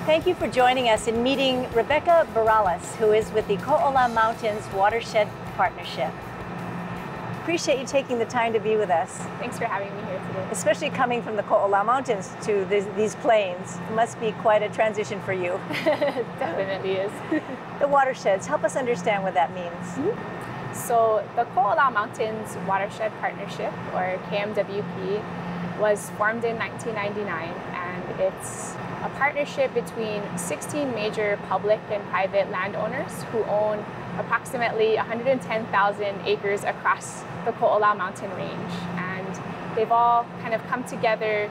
Thank you for joining us in meeting Rebecca Beralas, who is with the Koʻolau Mountains Watershed Partnership. Appreciate you taking the time to be with us. Thanks for having me here today. Especially coming from the Koʻolau Mountains to these plains. It must be quite a transition for you. Definitely is. The watersheds, help us understand what that means. Mm-hmm. So the Koʻolau Mountains Watershed Partnership, or KMWP, was formed in 1999, and it's a partnership between 16 major public and private landowners who own approximately 110,000 acres across the Koʻolau mountain range. And they've all kind of come together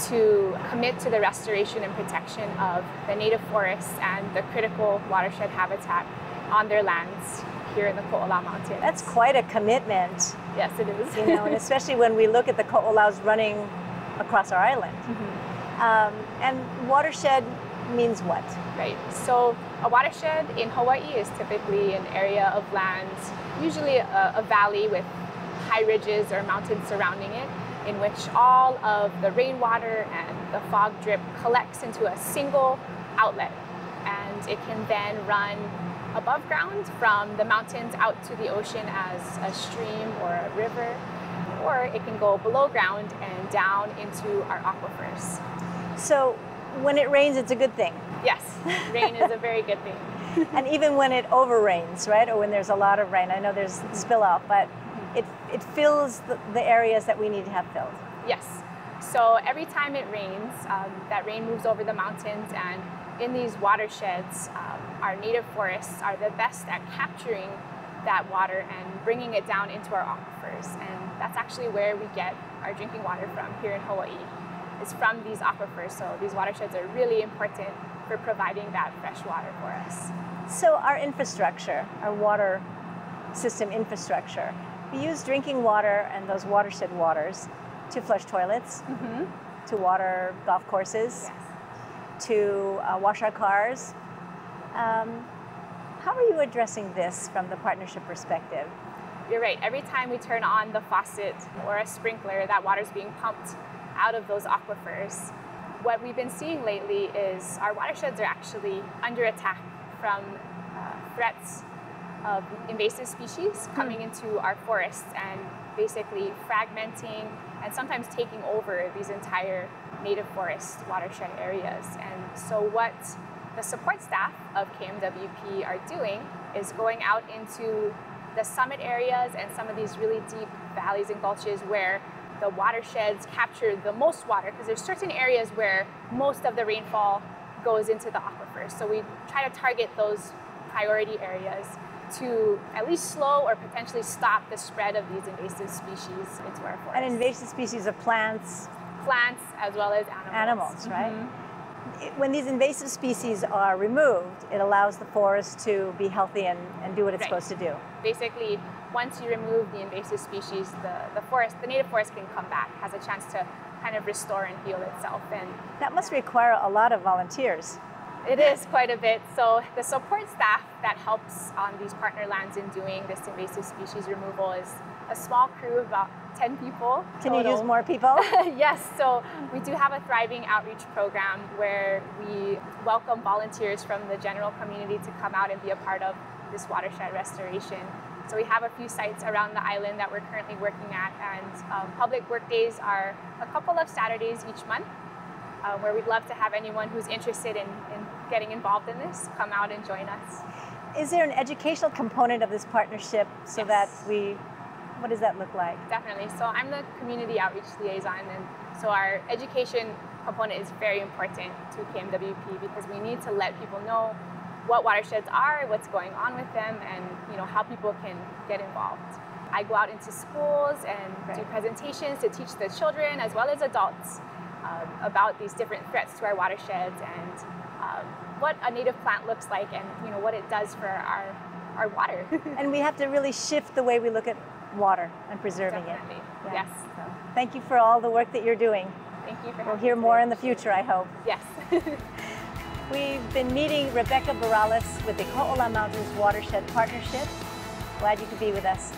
to commit to the restoration and protection of the native forests and the critical watershed habitat on their lands here in the Koʻolau Mountains. That's quite a commitment. Yes, it is. You know, and especially when we look at the Koʻolaus running across our island. Mm-hmm. And watershed means what? Right. So a watershed in Hawaii is typically an area of land, usually a valley with high ridges or mountains surrounding it, in which all of the rainwater and the fog drip collects into a single outlet. And it can then run above ground from the mountains out to the ocean as a stream or a river, or it can go below ground and down into our aquifers. So when it rains, it's a good thing. Yes, rain is a very good thing. And even when it over-rains, right? Or when there's a lot of rain, I know there's spill out, but it fills the areas that we need to have filled. Yes. So every time it rains, that rain moves over the mountains, and in these watersheds, our native forests are the best at capturing that water and bringing it down into our aquifers. And that's actually where we get our drinking water from here in Hawaii. It's from these aquifers, so these watersheds are really important for providing that fresh water for us. So our infrastructure, our water system infrastructure, we use drinking water and those watershed waters to flush toilets, mm-hmm. to water golf courses, yes. to wash our cars. How are you addressing this from the partnership perspective? You're right. Every time we turn on the faucet or a sprinkler, that water's being pumped out of those aquifers. What we've been seeing lately is our watersheds are actually under attack from threats of invasive species coming into our forests and basically fragmenting and sometimes taking over these entire native forest watershed areas. And so what the support staff of KMWP are doing is going out into the summit areas and some of these really deep valleys and gulches where the watersheds capture the most water, because there's certain areas where most of the rainfall goes into the aquifers. So we try to target those priority areas to at least slow or potentially stop the spread of these invasive species into our forests. And invasive species of plants? Plants as well as animals. Animals, right? Mm-hmm. When these invasive species are removed, it allows the forest to be healthy and do what it's supposed to do. Basically, once you remove the invasive species, the native forest can come back, has a chance to kind of restore and heal itself. And that must require a lot of volunteers. It is quite a bit. So the support staff that helps on these partner lands in doing this invasive species removal is a small crew of about 10 people. Can total. You use more people? Yes, so we do have a thriving outreach program where we welcome volunteers from the general community to come out and be a part of this watershed restoration. So we have a few sites around the island that we're currently working at, and public work days are a couple of Saturdays each month, where we'd love to have anyone who's interested in getting involved in this come out and join us. Is there an educational component of this partnership so that what does that look like? Definitely. So I'm the community outreach liaison, and so our education component is very important to KMWP because we need to let people know what watersheds are, what's going on with them, and how people can get involved. I go out into schools and do presentations to teach the children as well as adults about these different threats to our watersheds and what a native plant looks like and what it does for our water. And we have to really shift the way we look at water and preserving it. Yes. So, thank you for all the work that you're doing. Thank you for having me. We'll hear more in the future, I hope. Yes. We've been meeting Rebecca Beralas with the Koʻolau Mountains Watershed Partnership. Glad you could be with us.